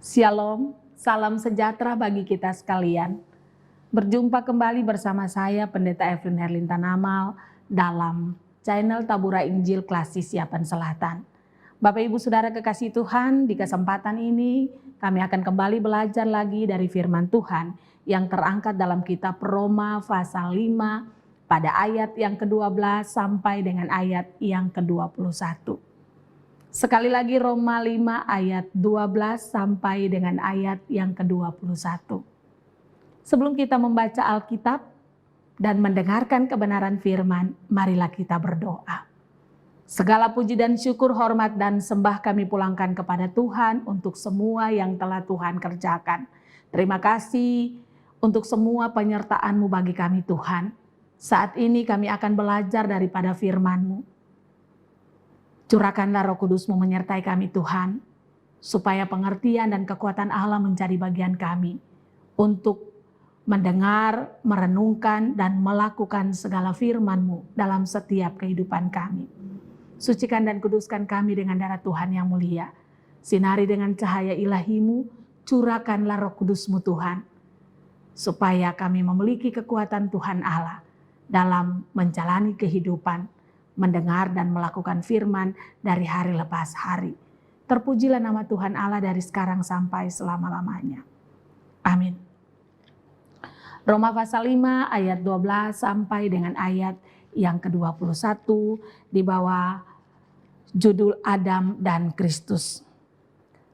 Shalom, salam sejahtera bagi kita sekalian. Berjumpa kembali bersama saya Pendeta Evelyn Herlinta Namal dalam channel Tabura Injil Klasik Siapan Selatan. Bapak Ibu Saudara kekasih Tuhan, di kesempatan ini kami akan kembali belajar lagi dari firman Tuhan yang terangkat dalam kitab Roma pasal 5 pada ayat yang ke-12 sampai dengan ayat yang ke-21. Sekali lagi Roma 5 ayat 12 sampai dengan ayat yang ke-21. Sebelum kita membaca Alkitab dan mendengarkan kebenaran firman, marilah kita berdoa. Segala puji dan syukur, hormat dan sembah kami pulangkan kepada Tuhan untuk semua yang telah Tuhan kerjakan. Terima kasih untuk semua penyertaan-Mu bagi kami Tuhan. Saat ini kami akan belajar daripada firman-Mu. Curahkanlah Roh Kudus-Mu menyertai kami Tuhan, supaya pengertian dan kekuatan Allah menjadi bagian kami untuk mendengar, merenungkan, dan melakukan segala firman-Mu dalam setiap kehidupan kami. Sucikan dan kuduskan kami dengan darah Tuhan yang mulia. Sinari dengan cahaya ilahi-Mu, curahkanlah Roh Kudus-Mu Tuhan, supaya kami memiliki kekuatan Tuhan Allah dalam menjalani kehidupan, mendengar dan melakukan firman dari hari lepas hari. Terpujilah nama Tuhan Allah dari sekarang sampai selama-lamanya. Amin. Roma pasal 5 ayat 12 sampai dengan ayat yang ke-21 di bawah judul Adam dan Kristus.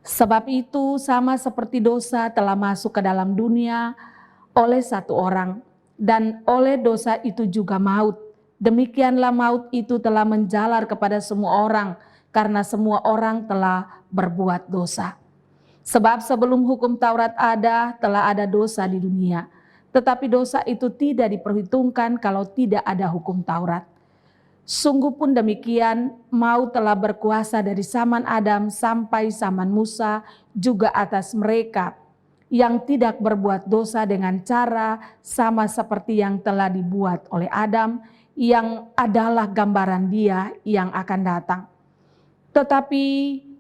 Sebab itu sama seperti dosa telah masuk ke dalam dunia oleh satu orang, dan oleh dosa itu juga maut. Demikianlah maut itu telah menjalar kepada semua orang, karena semua orang telah berbuat dosa. Sebab sebelum hukum Taurat ada, telah ada dosa di dunia. Tetapi dosa itu tidak diperhitungkan kalau tidak ada hukum Taurat. Sungguh pun demikian, maut telah berkuasa dari zaman Adam sampai zaman Musa, juga atas mereka yang tidak berbuat dosa dengan cara sama seperti yang telah dibuat oleh Adam, yang adalah gambaran Dia yang akan datang. Tetapi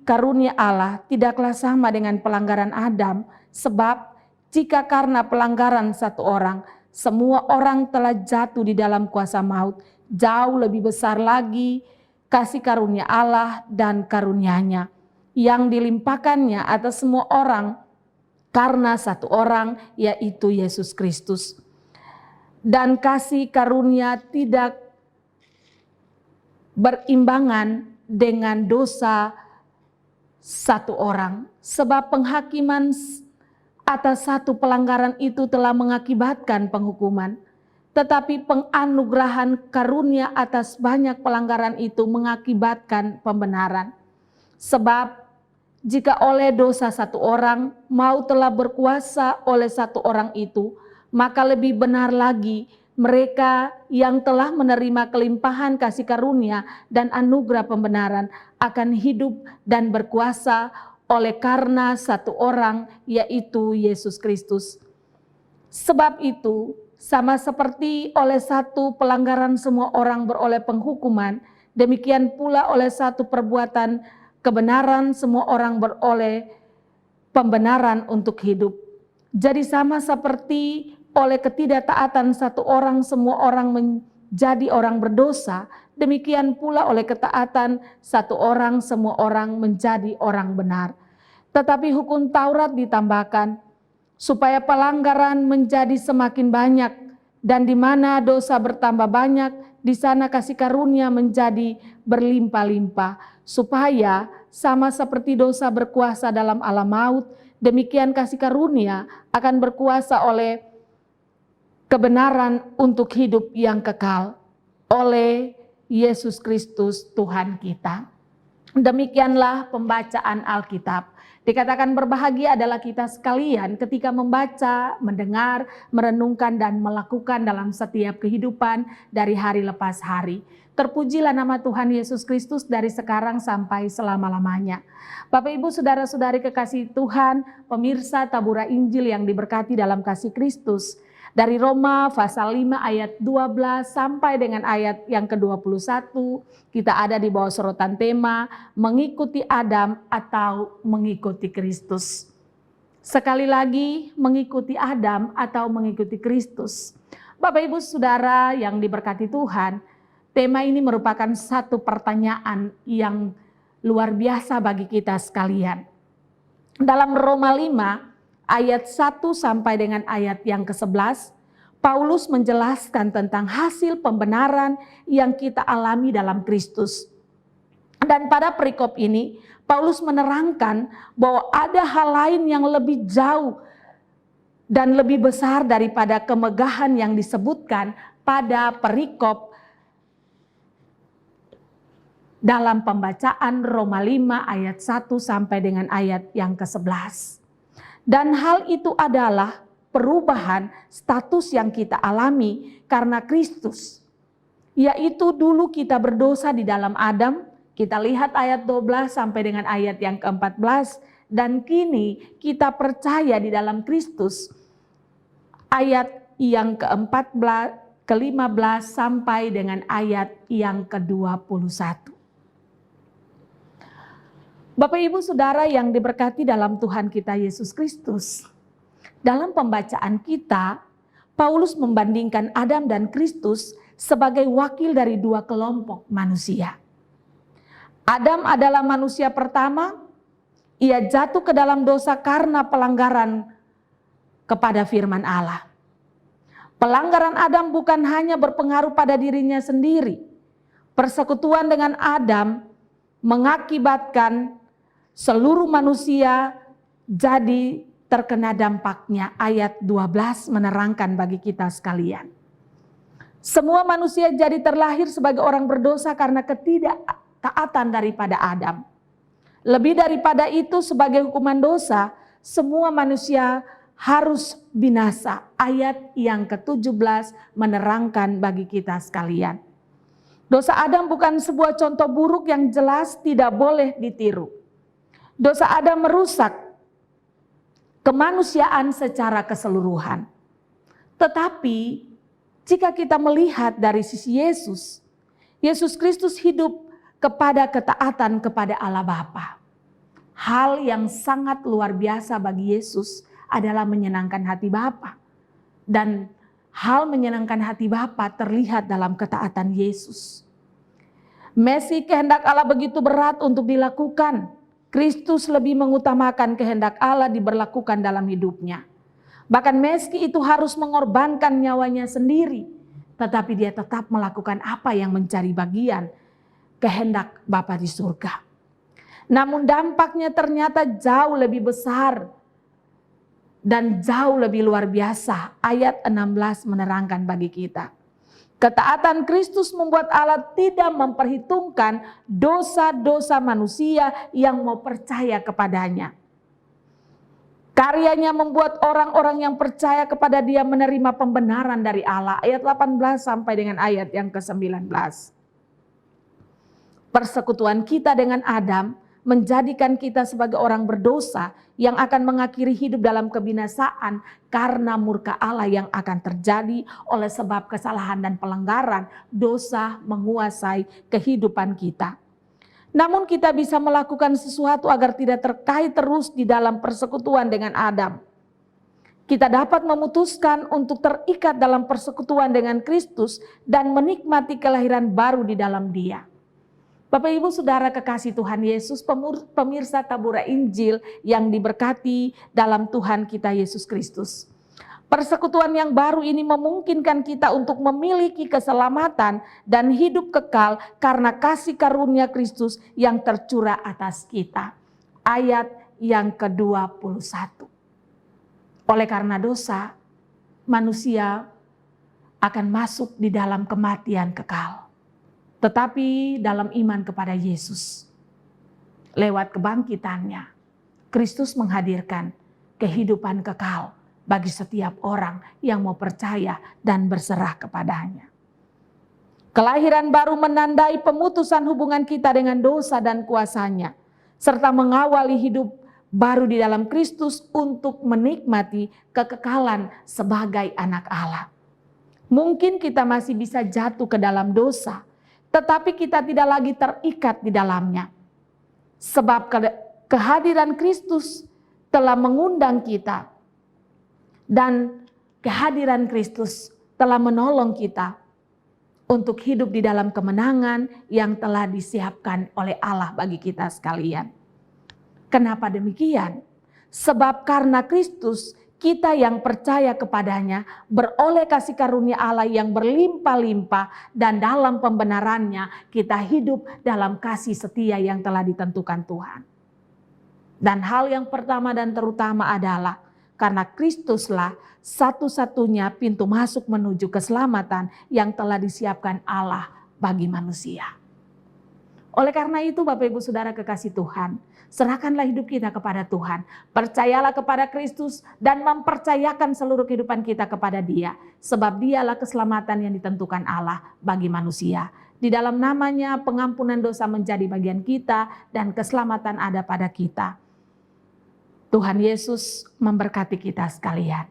karunia Allah tidaklah sama dengan pelanggaran Adam, sebab jika karena pelanggaran satu orang, semua orang telah jatuh di dalam kuasa maut, jauh lebih besar lagi kasih karunia Allah dan karunia-Nya yang dilimpahkannya atas semua orang karena satu orang, yaitu Yesus Kristus. Dan kasih karunia tidak berimbangan dengan dosa satu orang. Sebab penghakiman atas satu pelanggaran itu telah mengakibatkan penghukuman. Tetapi penganugerahan karunia atas banyak pelanggaran itu mengakibatkan pembenaran. Sebab jika oleh dosa satu orang maut telah berkuasa oleh satu orang itu, maka lebih benar lagi mereka yang telah menerima kelimpahan kasih karunia dan anugerah pembenaran akan hidup dan berkuasa oleh karena satu orang, yaitu Yesus Kristus. Sebab itu, sama seperti oleh satu pelanggaran semua orang beroleh penghukuman, demikian pula oleh satu perbuatan kebenaran semua orang beroleh pembenaran untuk hidup. Jadi sama seperti oleh ketidaktaatan satu orang semua orang menjadi orang berdosa, demikian pula oleh ketaatan satu orang semua orang menjadi orang benar. Tetapi hukum Taurat ditambahkan supaya pelanggaran menjadi semakin banyak, dan di mana dosa bertambah banyak, di sana kasih karunia menjadi berlimpah-limpah, supaya sama seperti dosa berkuasa dalam alam maut, demikian kasih karunia akan berkuasa oleh kebenaran untuk hidup yang kekal oleh Yesus Kristus Tuhan kita. Demikianlah pembacaan Alkitab. Dikatakan berbahagia adalah kita sekalian ketika membaca, mendengar, merenungkan, dan melakukan dalam setiap kehidupan dari hari lepas hari. Terpujilah nama Tuhan Yesus Kristus dari sekarang sampai selama-lamanya. Bapak Ibu Saudara-saudari kekasih Tuhan, pemirsa Tabura Injil yang diberkati dalam kasih Kristus. Dari Roma pasal 5 ayat 12 sampai dengan ayat yang ke-21, kita ada di bawah sorotan tema mengikuti Adam atau mengikuti Kristus. Sekali lagi, mengikuti Adam atau mengikuti Kristus. Bapak Ibu Saudara yang diberkati Tuhan, tema ini merupakan satu pertanyaan yang luar biasa bagi kita sekalian. Dalam Roma 5 ayat 1 sampai dengan ayat yang ke-11, Paulus menjelaskan tentang hasil pembenaran yang kita alami dalam Kristus. Dan pada perikop ini, Paulus menerangkan bahwa ada hal lain yang lebih jauh dan lebih besar daripada kemegahan yang disebutkan pada perikop dalam pembacaan Roma 5 ayat 1 sampai dengan ayat yang ke-11. Dan hal itu adalah perubahan status yang kita alami karena Kristus. Yaitu dulu kita berdosa di dalam Adam. Kita lihat ayat 12 sampai dengan ayat yang ke-14. Dan kini kita percaya di dalam Kristus. Ayat yang ke-14, ke-15 sampai dengan ayat yang ke-21. Bapak Ibu Saudara yang diberkati dalam Tuhan kita Yesus Kristus. Dalam pembacaan kita, Paulus membandingkan Adam dan Kristus sebagai wakil dari dua kelompok manusia. Adam adalah manusia pertama, ia jatuh ke dalam dosa karena pelanggaran kepada firman Allah. Pelanggaran Adam bukan hanya berpengaruh pada dirinya sendiri. Persekutuan dengan Adam mengakibatkan seluruh manusia jadi terkena dampaknya. Ayat 12 menerangkan bagi kita sekalian. Semua manusia jadi terlahir sebagai orang berdosa karena ketidaktaatan daripada Adam. Lebih daripada itu, sebagai hukuman dosa, semua manusia harus binasa. Ayat yang ke-17 menerangkan bagi kita sekalian. Dosa Adam bukan sebuah contoh buruk yang jelas tidak boleh ditiru. Dosa Adam merusak kemanusiaan secara keseluruhan. Tetapi jika kita melihat dari sisi Yesus, Yesus Kristus hidup kepada ketaatan kepada Allah Bapa. Hal yang sangat luar biasa bagi Yesus adalah menyenangkan hati Bapa. Dan hal menyenangkan hati Bapa terlihat dalam ketaatan Yesus. Meski kehendak Allah begitu berat untuk dilakukan, Kristus lebih mengutamakan kehendak Allah diberlakukan dalam hidupnya. Bahkan meski itu harus mengorbankan nyawanya sendiri, tetapi dia tetap melakukan apa yang mencari bagian kehendak Bapa di surga. Namun dampaknya ternyata jauh lebih besar dan jauh lebih luar biasa. Ayat 16 menerangkan bagi kita. Ketaatan Kristus membuat Allah tidak memperhitungkan dosa-dosa manusia yang mau percaya kepadanya. Karyanya membuat orang-orang yang percaya kepada Dia menerima pembenaran dari Allah. Ayat 18 sampai dengan ayat yang ke-19. Persekutuan kita dengan Adam menjadikan kita sebagai orang berdosa yang akan mengakhiri hidup dalam kebinasaan karena murka Allah yang akan terjadi oleh sebab kesalahan dan pelanggaran dosa menguasai kehidupan kita. Namun kita bisa melakukan sesuatu agar tidak terkait terus di dalam persekutuan dengan Adam. Kita dapat memutuskan untuk terikat dalam persekutuan dengan Kristus dan menikmati kelahiran baru di dalam Dia. Bapak Ibu Saudara kekasih Tuhan Yesus, pemirsa tabura Injil yang diberkati dalam Tuhan kita Yesus Kristus. Persekutuan yang baru ini memungkinkan kita untuk memiliki keselamatan dan hidup kekal karena kasih karunia Kristus yang tercurah atas kita. Ayat yang ke-21. Oleh karena dosa, manusia akan masuk di dalam kematian kekal. Tetapi dalam iman kepada Yesus, lewat kebangkitannya, Kristus menghadirkan kehidupan kekal bagi setiap orang yang mau percaya dan berserah kepadanya. Kelahiran baru menandai pemutusan hubungan kita dengan dosa dan kuasanya, serta mengawali hidup baru di dalam Kristus untuk menikmati kekekalan sebagai anak Allah. Mungkin kita masih bisa jatuh ke dalam dosa, tetapi kita tidak lagi terikat di dalamnya. Sebab kehadiran Kristus telah mengundang kita, dan kehadiran Kristus telah menolong kita untuk hidup di dalam kemenangan yang telah disiapkan oleh Allah bagi kita sekalian. Kenapa demikian? Sebab karena Kristus, kita yang percaya kepadanya beroleh kasih karunia Allah yang berlimpah-limpah, dan dalam pembenarannya kita hidup dalam kasih setia yang telah ditentukan Tuhan. Dan hal yang pertama dan terutama adalah karena Kristuslah satu-satunya pintu masuk menuju keselamatan yang telah disiapkan Allah bagi manusia. Oleh karena itu Bapak Ibu Saudara kekasih Tuhan, serahkanlah hidup kita kepada Tuhan. Percayalah kepada Kristus dan mempercayakan seluruh kehidupan kita kepada Dia. Sebab Dialah keselamatan yang ditentukan Allah bagi manusia. Di dalam namanya pengampunan dosa menjadi bagian kita dan keselamatan ada pada kita. Tuhan Yesus memberkati kita sekalian.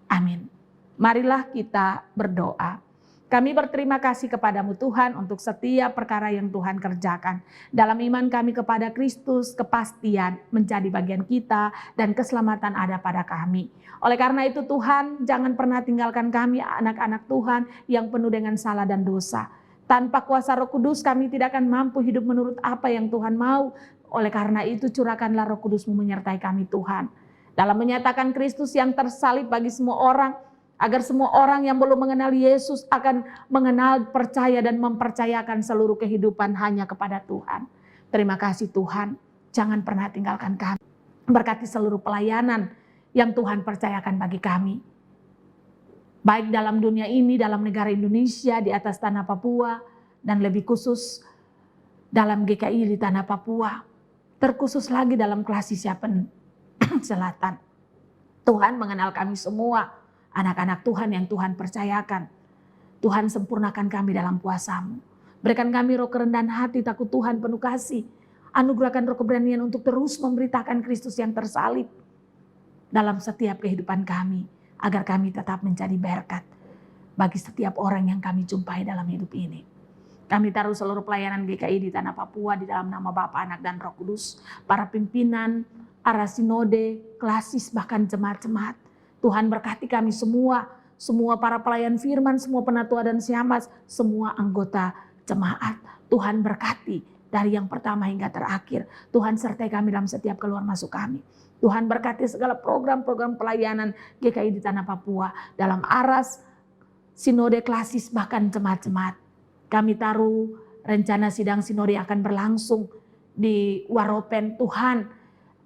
Amin. Marilah kita berdoa. Kami berterima kasih kepadamu Tuhan untuk setiap perkara yang Tuhan kerjakan. Dalam iman kami kepada Kristus, kepastian menjadi bagian kita dan keselamatan ada pada kami. Oleh karena itu Tuhan, jangan pernah tinggalkan kami anak-anak Tuhan yang penuh dengan salah dan dosa. Tanpa kuasa Roh Kudus kami tidak akan mampu hidup menurut apa yang Tuhan mau. Oleh karena itu curahkanlah Roh Kudus-Mu menyertai kami Tuhan. Dalam menyatakan Kristus yang tersalib bagi semua orang, agar semua orang yang belum mengenal Yesus akan mengenal, percaya dan mempercayakan seluruh kehidupan hanya kepada Tuhan. Terima kasih Tuhan, jangan pernah tinggalkan kami. Berkati seluruh pelayanan yang Tuhan percayakan bagi kami. Baik dalam dunia ini, dalam negara Indonesia, di atas tanah Papua, dan lebih khusus dalam GKI di tanah Papua. Terkhusus lagi dalam Klasi Siapen Selatan. Tuhan mengenal kami semua. Anak-anak Tuhan yang Tuhan percayakan. Tuhan sempurnakan kami dalam kuasa-Mu. Berikan kami roh kerendahan hati, takut Tuhan, penuh kasih. Anugerahkan roh keberanian untuk terus memberitakan Kristus yang tersalib dalam setiap kehidupan kami. Agar kami tetap menjadi berkat bagi setiap orang yang kami jumpai dalam hidup ini. Kami taruh seluruh pelayanan GKI di tanah Papua di dalam nama Bapa, Anak, dan Roh Kudus. Para pimpinan, arah sinode, klasis, bahkan jemaat-jemaat. Tuhan berkati kami semua para pelayan firman, semua penatua dan siamas, semua anggota jemaat. Tuhan berkati dari yang pertama hingga terakhir. Tuhan sertai kami dalam setiap keluar masuk kami. Tuhan berkati segala program-program pelayanan GKI di tanah Papua. Dalam aras, sinode klasis, bahkan jemaat-jemaat. Kami taruh rencana sidang sinode akan berlangsung di Waropen. Tuhan,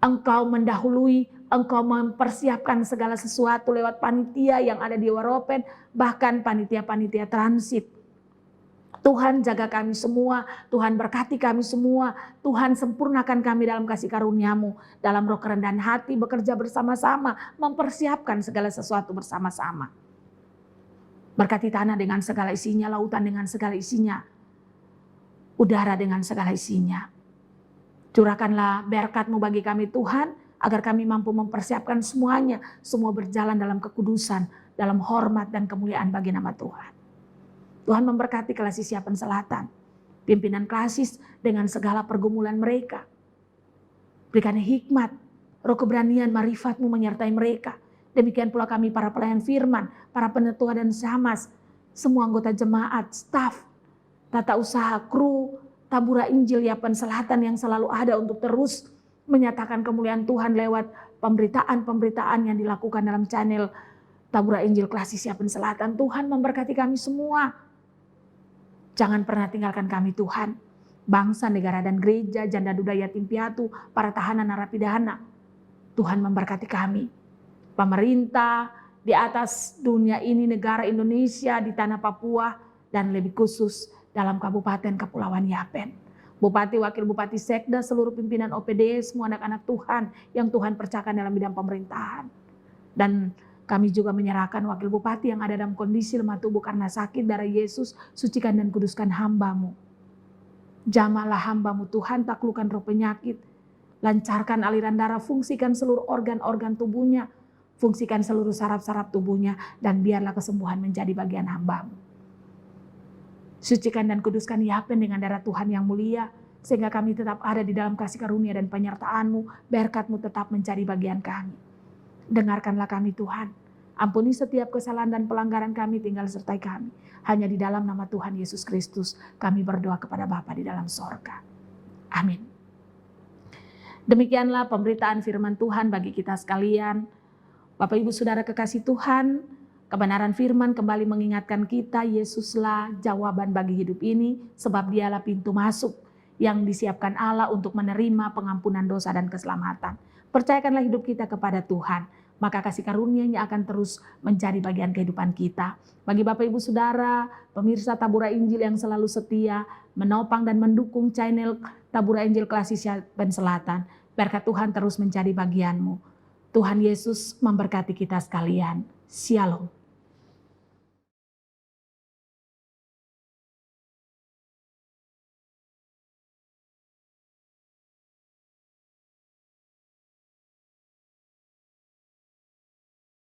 Engkau mendahului, Engkau mempersiapkan segala sesuatu lewat panitia yang ada di Waropen, bahkan panitia-panitia transit. Tuhan jaga kami semua, Tuhan berkati kami semua, Tuhan sempurnakan kami dalam kasih karunia-Mu, dalam roh kerendahan hati bekerja bersama-sama, mempersiapkan segala sesuatu bersama-sama. Berkati tanah dengan segala isinya, lautan dengan segala isinya, udara dengan segala isinya. Curahkanlah berkat-Mu bagi kami Tuhan, agar kami mampu mempersiapkan semuanya, semua berjalan dalam kekudusan, dalam hormat dan kemuliaan bagi nama Tuhan. Tuhan memberkati Klasi Siapen Selatan, pimpinan klasis dengan segala pergumulan mereka. Berikan hikmat, roh keberanian, marifat-Mu menyertai mereka. Demikian pula kami para pelayan firman, para penetua dan samas, semua anggota jemaat, staf, tata usaha, kru, Tabura Injil Yapen Selatan yang selalu ada untuk terus menyatakan kemuliaan Tuhan lewat pemberitaan-pemberitaan yang dilakukan dalam channel Tabura Injil Klasi Siapen Selatan. Tuhan memberkati kami semua. Jangan pernah tinggalkan kami Tuhan. Bangsa, negara, dan gereja, janda, duda, yatim piatu, para tahanan, narapidana. Tuhan memberkati kami. Pemerintah di atas dunia ini, negara Indonesia, di tanah Papua, dan lebih khusus dalam Kabupaten Kepulauan Yapen. Bupati, Wakil Bupati, Sekda, seluruh pimpinan OPD, semua anak-anak Tuhan yang Tuhan percayakan dalam bidang pemerintahan. Dan kami juga menyerahkan Wakil Bupati yang ada dalam kondisi lemah tubuh karena sakit, darah Yesus, sucikan dan kuduskan hamba-Mu. Jamalah hamba-Mu Tuhan, taklukkan roh penyakit, lancarkan aliran darah, fungsikan seluruh organ-organ tubuhnya, fungsikan seluruh saraf-saraf tubuhnya, dan biarlah kesembuhan menjadi bagian hamba-Mu. Sucikan dan kuduskan Yapen dengan darah Tuhan yang mulia, Sehingga kami tetap ada di dalam kasih karunia dan penyertaan-Mu, berkat-Mu tetap menjadi bagian kami. Dengarkanlah kami Tuhan. Ampuni setiap kesalahan dan pelanggaran kami, tinggal sertai kami. Hanya di dalam nama Tuhan Yesus Kristus kami berdoa kepada Bapa di dalam sorga. Amin. Demikianlah pemberitaan firman Tuhan bagi kita sekalian. Bapak Ibu Saudara kekasih Tuhan, kebenaran firman kembali mengingatkan kita, Yesuslah jawaban bagi hidup ini, sebab Dialah pintu masuk yang disiapkan Allah untuk menerima pengampunan dosa dan keselamatan. Percayakanlah hidup kita kepada Tuhan, maka kasih karunia-Nya akan terus menjadi bagian kehidupan kita. Bagi Bapak Ibu Saudara, pemirsa Tabura Injil yang selalu setia, menopang dan mendukung channel Tabura Injil Klasik Siapen Selatan, berkat Tuhan terus menjadi bagianmu. Tuhan Yesus memberkati kita sekalian. Shalom.